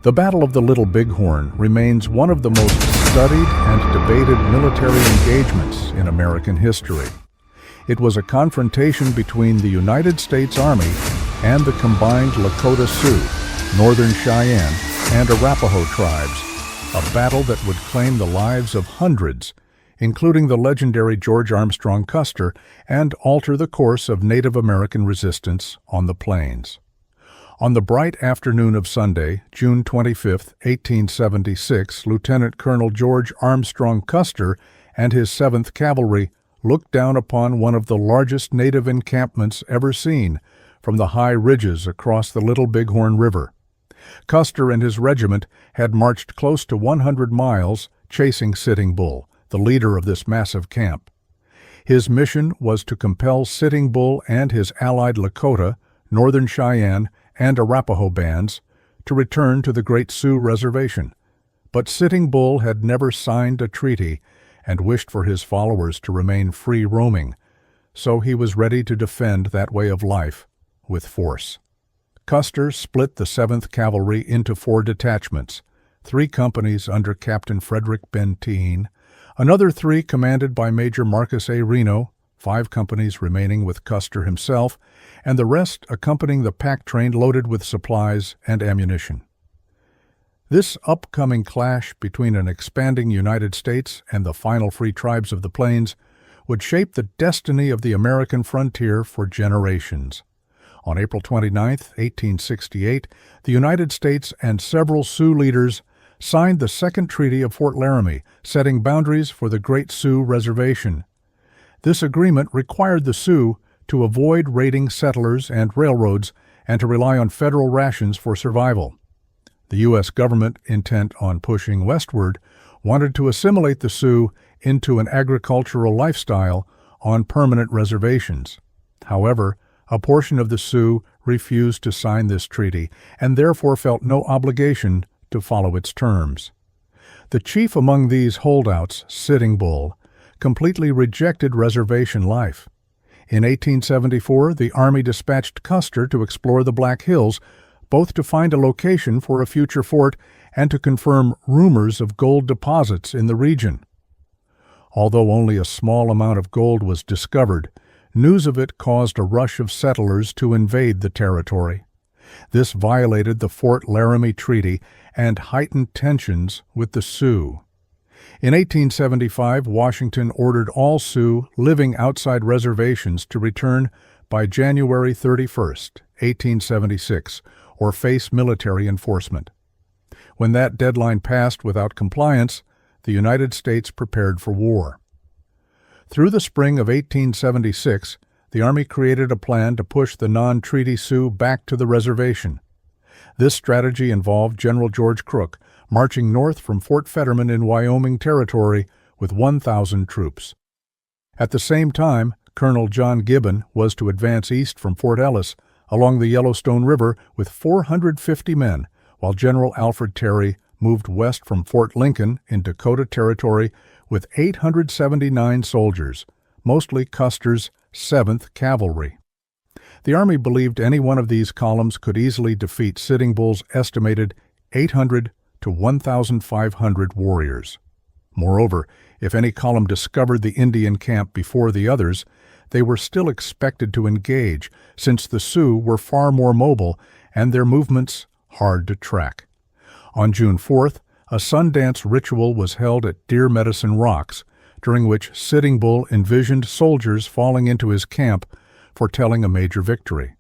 The Battle of the Little Bighorn remains one of the most studied and debated military engagements in American history. It was a confrontation between the United States Army and the combined Lakota Sioux, Northern Cheyenne, and Arapaho tribes, a battle that would claim the lives of hundreds, including the legendary George Armstrong Custer, and alter the course of Native American resistance on the plains. On the bright afternoon of Sunday, June 25, 1876, Lieutenant Colonel George Armstrong Custer and his 7th Cavalry looked down upon one of the largest Native encampments ever seen from the high ridges across the Little Bighorn River. Custer and his regiment had marched close to 100 miles chasing Sitting Bull, the leader of this massive camp. His mission was to compel Sitting Bull and his allied Lakota, Northern Cheyenne, and Arapaho bands to return to the Great Sioux Reservation. But Sitting Bull had never signed a treaty and wished for his followers to remain free roaming, so he was ready to defend that way of life with force. Custer split the 7th Cavalry into 4 detachments, 3 companies under Captain Frederick Benteen, another 3 commanded by Major Marcus A. Reno, 5 companies remaining with Custer himself, and the rest accompanying the pack train loaded with supplies and ammunition. This upcoming clash between an expanding United States and the final free tribes of the plains would shape the destiny of the American frontier for generations. On April 29, 1868, the United States and several Sioux leaders signed the Second Treaty of Fort Laramie, setting boundaries for the Great Sioux Reservation. This agreement required the Sioux to avoid raiding settlers and railroads and to rely on federal rations for survival. The U.S. government, intent on pushing westward, wanted to assimilate the Sioux into an agricultural lifestyle on permanent reservations. However, a portion of the Sioux refused to sign this treaty and therefore felt no obligation to follow its terms. The chief among these holdouts, Sitting Bull, completely rejected reservation life. In 1874, the Army dispatched Custer to explore the Black Hills, both to find a location for a future fort and to confirm rumors of gold deposits in the region. Although only a small amount of gold was discovered, news of it caused a rush of settlers to invade the territory. This violated the Fort Laramie Treaty and heightened tensions with the Sioux. In 1875, Washington ordered all Sioux living outside reservations to return by January 31, 1876, or face military enforcement. When that deadline passed without compliance, the United States prepared for war. Through the spring of 1876, the Army created a plan to push the non-treaty Sioux back to the reservation. This strategy involved General George Crook marching north from Fort Fetterman in Wyoming Territory with 1,000 troops. At the same time, Colonel John Gibbon was to advance east from Fort Ellis along the Yellowstone River with 450 men, while General Alfred Terry moved west from Fort Lincoln in Dakota Territory with 879 soldiers, mostly Custer's 7th Cavalry. The Army believed any one of these columns could easily defeat Sitting Bull's estimated 800 to 1,500 warriors. Moreover, if any column discovered the Indian camp before the others, they were still expected to engage, since the Sioux were far more mobile and their movements hard to track. On June 4th, a Sundance ritual was held at Deer Medicine Rocks, during which Sitting Bull envisioned soldiers falling into his camp, foretelling a major victory.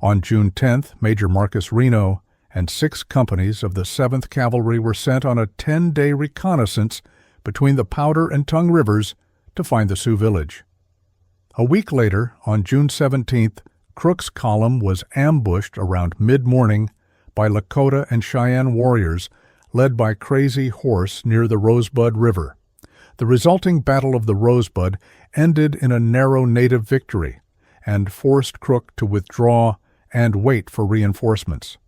On June 10th, Major Marcus Reno and 6 companies of the 7th Cavalry were sent on a 10-day reconnaissance between the Powder and Tongue Rivers to find the Sioux village. A week later, on June 17th, Crook's column was ambushed around mid-morning by Lakota and Cheyenne warriors led by Crazy Horse near the Rosebud River. The resulting Battle of the Rosebud ended in a narrow native victory and forced Crook to withdraw and wait for reinforcements.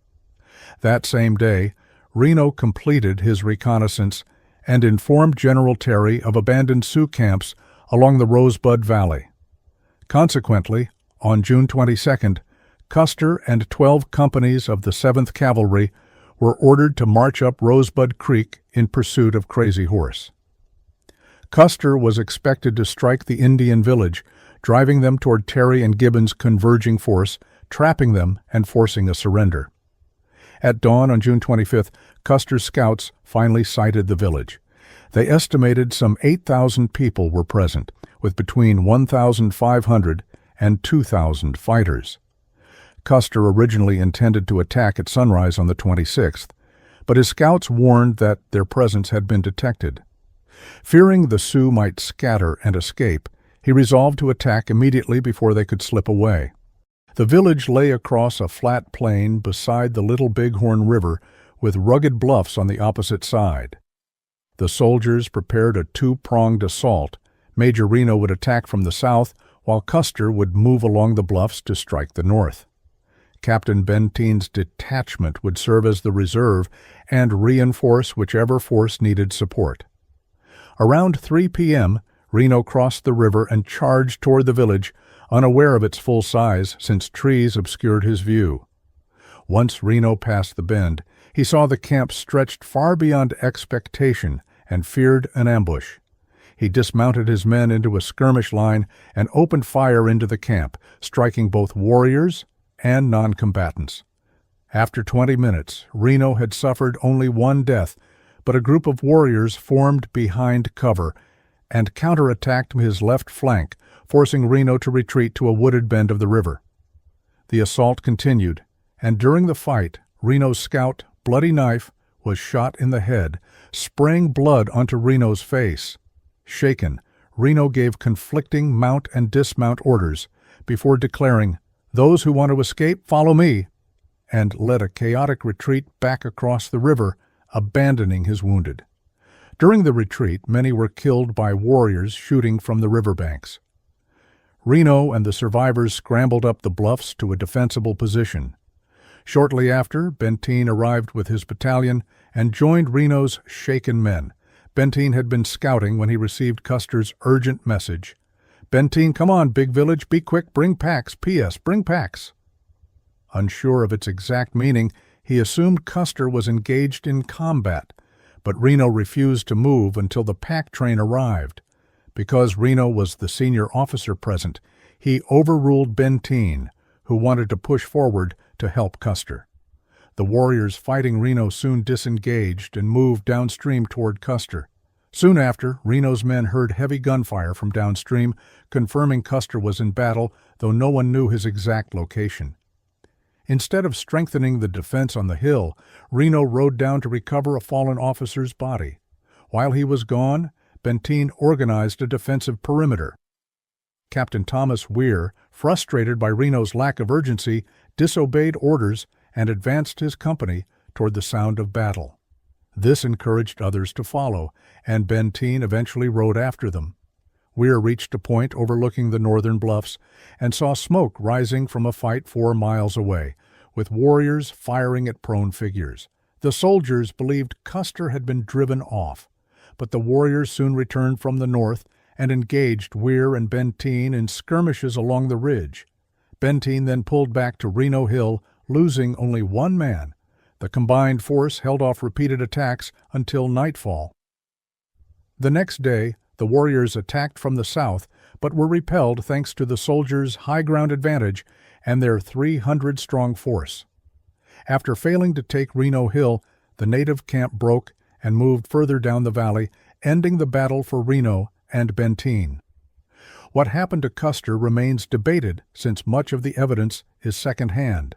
That same day, Reno completed his reconnaissance and informed General Terry of abandoned Sioux camps along the Rosebud Valley. Consequently, on June 22nd, Custer and 12 companies of the 7th Cavalry were ordered to march up Rosebud Creek in pursuit of Crazy Horse. Custer was expected to strike the Indian village, driving them toward Terry and Gibbon's converging force, trapping them and forcing a surrender. At dawn on June 25th, Custer's scouts finally sighted the village. They estimated some 8,000 people were present, with between 1,500 and 2,000 fighters. Custer originally intended to attack at sunrise on the 26th, but his scouts warned that their presence had been detected. Fearing the Sioux might scatter and escape, he resolved to attack immediately before they could slip away. The village lay across a flat plain beside the Little Bighorn River with rugged bluffs on the opposite side. The soldiers prepared a two-pronged assault. Major Reno would attack from the south, while Custer would move along the bluffs to strike the north. Captain Benteen's detachment would serve as the reserve and reinforce whichever force needed support. Around 3 p.m., Reno crossed the river and charged toward the village, unaware of its full size since trees obscured his view. Once Reno passed the bend, he saw the camp stretched far beyond expectation and feared an ambush. He dismounted his men into a skirmish line and opened fire into the camp, striking both warriors and non-combatants. After 20 minutes, Reno had suffered only one death, but a group of warriors formed behind cover and counterattacked his left flank, forcing Reno to retreat to a wooded bend of the river. The assault continued, and during the fight, Reno's scout, Bloody Knife, was shot in the head, spraying blood onto Reno's face. Shaken, Reno gave conflicting mount and dismount orders before declaring, "Those who want to escape, follow me," and led a chaotic retreat back across the river, abandoning his wounded. During the retreat, many were killed by warriors shooting from the riverbanks. Reno and the survivors scrambled up the bluffs to a defensible position. Shortly after, Benteen arrived with his battalion and joined Reno's shaken men. Benteen had been scouting when he received Custer's urgent message. "Benteen, come on, big village, be quick, bring packs, P.S., bring packs." Unsure of its exact meaning, he assumed Custer was engaged in combat, but Reno refused to move until the pack train arrived. Because Reno was the senior officer present, he overruled Benteen, who wanted to push forward to help Custer. The warriors fighting Reno soon disengaged and moved downstream toward Custer. Soon after, Reno's men heard heavy gunfire from downstream, confirming Custer was in battle, though no one knew his exact location. Instead of strengthening the defense on the hill, Reno rode down to recover a fallen officer's body. While he was gone, Benteen organized a defensive perimeter. Captain Thomas Weir, frustrated by Reno's lack of urgency, disobeyed orders and advanced his company toward the sound of battle. This encouraged others to follow, and Benteen eventually rode after them. Weir reached a point overlooking the northern bluffs and saw smoke rising from a fight 4 miles away, with warriors firing at prone figures. The soldiers believed Custer had been driven off, but the warriors soon returned from the north and engaged Weir and Benteen in skirmishes along the ridge. Benteen then pulled back to Reno Hill, losing only one man. The combined force held off repeated attacks until nightfall. The next day, the warriors attacked from the south, but were repelled thanks to the soldiers' high ground advantage and their 300-strong force. After failing to take Reno Hill, the native camp broke and moved further down the valley, ending the battle for Reno and Benteen. What happened to Custer remains debated since much of the evidence is second-hand.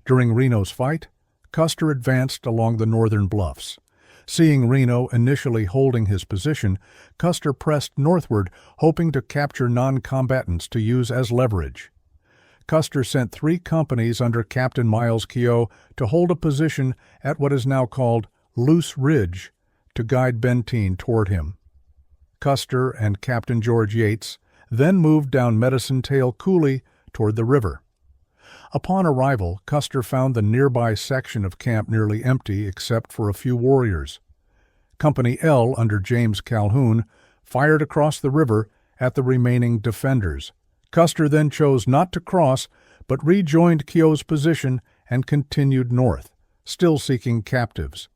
During Reno's fight, Custer advanced along the northern bluffs. Seeing Reno initially holding his position, Custer pressed northward, hoping to capture non-combatants to use as leverage. Custer sent 3 companies under Captain Miles Keogh to hold a position at what is now called Loose Ridge to guide Benteen toward him. Custer and Captain George Yates then moved down Medicine Tail Coulee toward the river. Upon arrival, Custer found the nearby section of camp nearly empty except for a few warriors. Company L, under James Calhoun, fired across the river at the remaining defenders. Custer then chose not to cross, but rejoined Keogh's position and continued north, still seeking captives.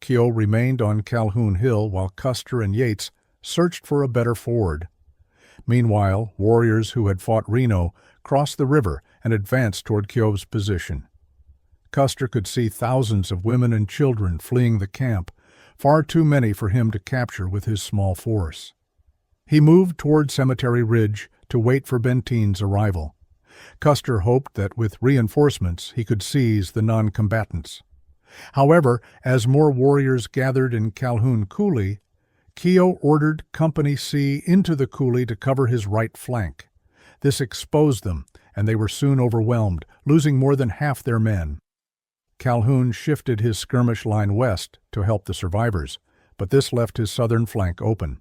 Keogh remained on Calhoun Hill while Custer and Yates searched for a better ford. Meanwhile, warriors who had fought Reno crossed the river and advanced toward Keogh's position. Custer could see thousands of women and children fleeing the camp, far too many for him to capture with his small force. He moved toward Cemetery Ridge to wait for Benteen's arrival. Custer hoped that with reinforcements he could seize the non-combatants. However, as more warriors gathered in Calhoun Coulee, Keogh ordered Company C into the coulee to cover his right flank. This exposed them, and they were soon overwhelmed, losing more than half their men. Calhoun shifted his skirmish line west to help the survivors, but this left his southern flank open.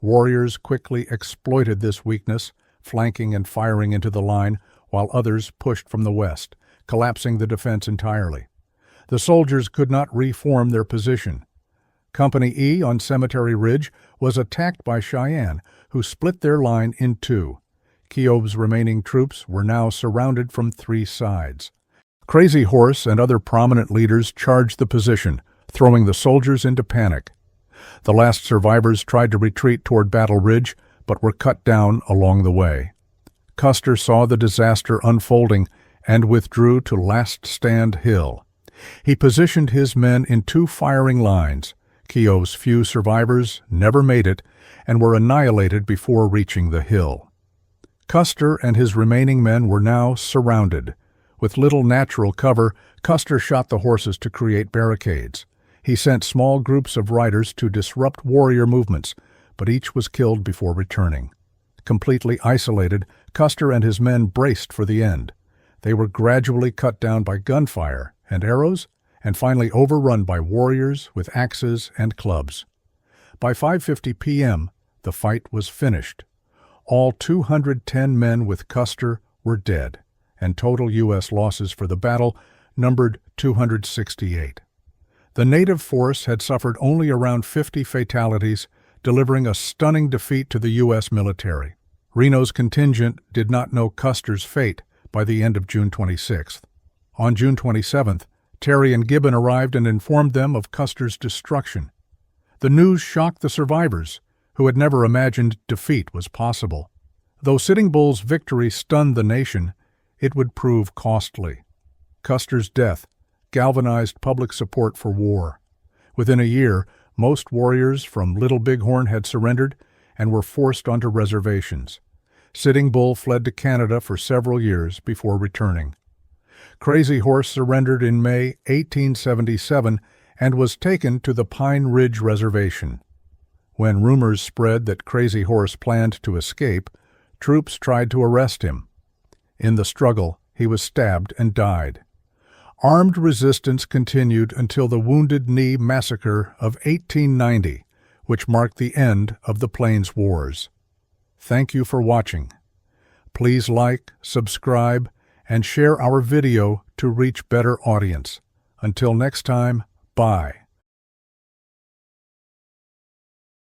Warriors quickly exploited this weakness, flanking and firing into the line, while others pushed from the west, collapsing the defense entirely. The soldiers could not reform their position. Company E on Cemetery Ridge was attacked by Cheyenne, who split their line in two. Keogh's remaining troops were now surrounded from three sides. Crazy Horse and other prominent leaders charged the position, throwing the soldiers into panic. The last survivors tried to retreat toward Battle Ridge, but were cut down along the way. Custer saw the disaster unfolding and withdrew to Last Stand Hill. He positioned his men in two firing lines. Keogh's few survivors never made it and were annihilated before reaching the hill. Custer and his remaining men were now surrounded. With little natural cover, Custer shot the horses to create barricades. He sent small groups of riders to disrupt warrior movements, but each was killed before returning. Completely isolated, Custer and his men braced for the end. They were gradually cut down by gunfire and arrows, and finally overrun by warriors with axes and clubs. By 5:50 p.m., the fight was finished. All 210 men with Custer were dead, and total U.S. losses for the battle numbered 268. The native force had suffered only around 50 fatalities, delivering a stunning defeat to the U.S. military. Reno's contingent did not know Custer's fate by the end of June 26th. On June 27th, Terry and Gibbon arrived and informed them of Custer's destruction. The news shocked the survivors, who had never imagined defeat was possible. Though Sitting Bull's victory stunned the nation, it would prove costly. Custer's death galvanized public support for war. Within a year, most warriors from Little Bighorn had surrendered and were forced onto reservations. Sitting Bull fled to Canada for several years before returning. Crazy Horse surrendered in May 1877 and was taken to the Pine Ridge Reservation. When rumors spread that Crazy Horse planned to escape, troops tried to arrest him. In the struggle, he was stabbed and died. Armed resistance continued until the Wounded Knee Massacre of 1890, which marked the end of the Plains Wars. Thank you for watching. Please like, subscribe, and share our video to reach better audience. Until next time, bye.